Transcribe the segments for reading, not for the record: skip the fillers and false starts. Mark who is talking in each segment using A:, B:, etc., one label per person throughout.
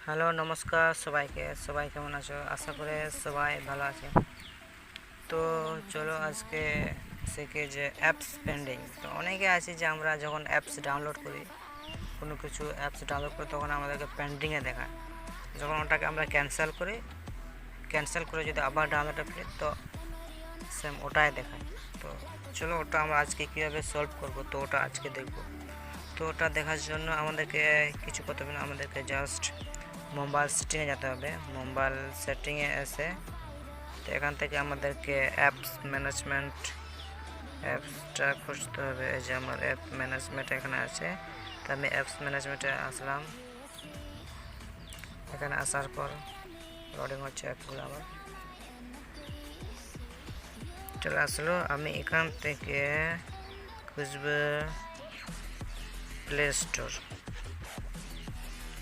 A: Hello নমস্কার সবাইকে। সবাই কেমন আছো? আশা করে সবাই ভালো আছে। তো চলো আজকে শিখে যে অ্যাপস পেন্ডিং। তো অনেকে আছে যে আমরা যখন অ্যাপস ডাউনলোড করি, কোনো কিছু অ্যাপস ডাউনলোড করি, তখন আমাদেরকে পেন্ডিংয়ে দেখায়। যখন ওটাকে আমরা ক্যান্সেল করে যদি আবার ডাউনলোডে করি, তো সেম ওটাই দেখায়। তো চলো ওটা আমরা আজকে কীভাবে সলভ করব, তো ওটা আজকে দেখব। তো ওটা দেখার জন্য আমাদেরকে কিছু করতে হবে না, আমাদেরকে জাস্ট মোবাইল সেটিংয়ে যেতে হবে। মোবাইল সেটিংয়ে এসে তো এখান থেকে আমাদেরকে অ্যাপসটা খুঁজতে হবে। এই যে আমার অ্যাপ ম্যানেজমেন্ট এখানে আছে, তো আমি অ্যাপস ম্যানেজমেন্টে আসলাম। এখানে আসার পর লোডিং হচ্ছে অ্যাপগুলো, আমার চলে আসলো। আমি এখান থেকে খুঁজব প্লে স্টোর।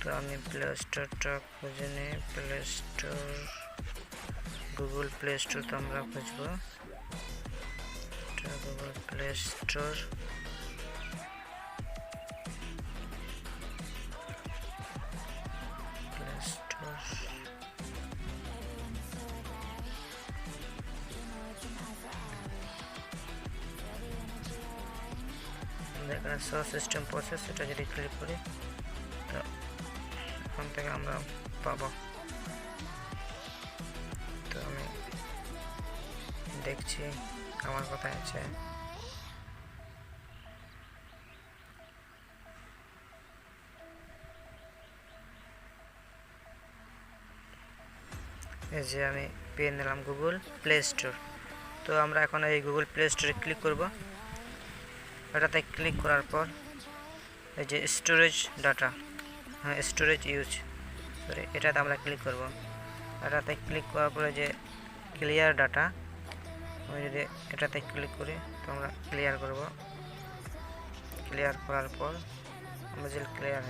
A: তো আমি প্লে স্টোরটা খুঁজে নিই। Play store, Google play store তো আমরা খুঁজবো। গুগল প্লে স্টোর, এখানে শো সিস্টেম প্রসেস, এটা যদি ক্লিক করি তো এখান থেকে আমরা পাবো। তো আমি দেখছি আমার কোথায় আছে। এই যে আমি পেয়ে নিলাম গুগল প্লে স্টোর। তো আমরা এখন এই গুগল প্লে স্টোরে ক্লিক করব। এটাতে ক্লিক করার পর এই যে storage data, storage use, sorry, এটাতে আমরা ক্লিক করব। এটাতে ক্লিক করার পরে যে ক্লিয়ার ডাটা, আমি যদি এটাতে ক্লিক করি তো আমরা ক্লিয়ার করব। ক্লিয়ার করার পর আমরা যে ক্লিয়ার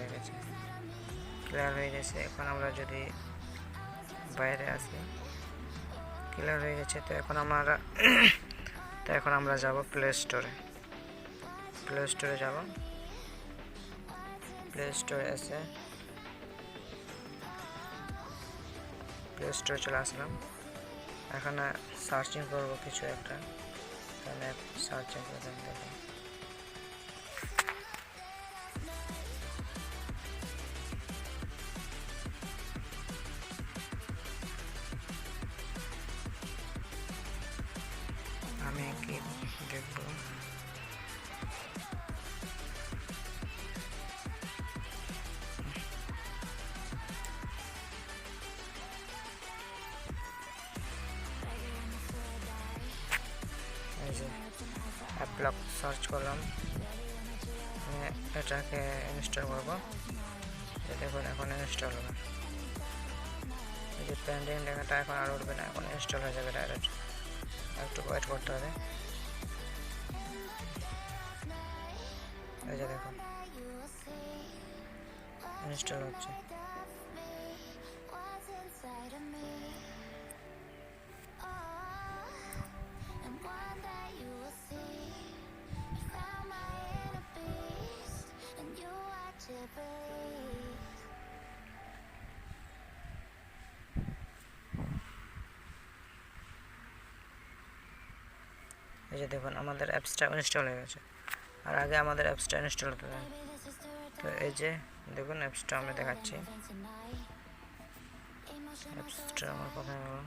A: হয়ে গেছে, এখন আমরা যদি বাইরে আসি, ক্লিয়ার হয়ে গেছে। তো এখন আমরা যাব প্লে স্টোরে। যাব, প্লে স্টোরে এসে প্লে স্টোরে চলে আসলাম। এখানে সার্চিং করবো কিছু একটা, তাহলে সার্চিং করে দেখো। আমি কি দেখবো, এই যে অ্যাপ ব্লক সার্চ করলাম, এটাকে ইনস্টল করবো। দেখুন এখন ইনস্টল হবে। এই যে পেন্ডিং লেখাটা এখন আর উঠবে না, এখন ইনস্টল হয়ে যাবে ডাইরেক্ট। একটু ওয়েট করতে হবে। এই যে দেখুন ইনস্টল হচ্ছে। এই যে দেখুন আমাদের অ্যাপসটা ইনস্টল হয়ে গেছে, আর আগে আমাদের অ্যাপসটা ইনস্টল হতে হবে। তো এই যে দেখুন অ্যাপসটা আমি দেখাচ্ছি। অ্যাপসটা আমার কোথায় হলো,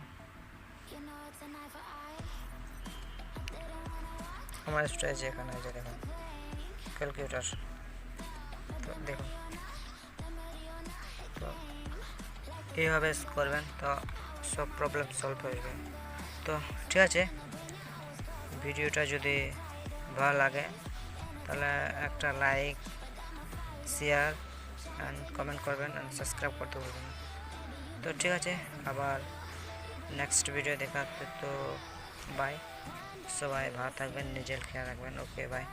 A: আমার অ্যাপসটা এই যে এখানে, এই যে দেখুন ক্যালকুলেটর। তো দেখুন, তো এইভাবে করবেন তো সব প্রবলেম সলভ হয়ে যাবে। তো ঠিক আছে, ভিডিওটা যদি ভালো লাগে তাহলে একটা লাইক, শেয়ার অ্যান্ড কমেন্ট করবেন অ্যান্ড সাবস্ক্রাইব করতে ভুলবেন না। তো ঠিক আছে, আবার নেক্সট ভিডিও দেখা হচ্ছে। তো বাই, সবাই ভালো থাকবেন, নিজের খেয়াল রাখবেন। Okay bye.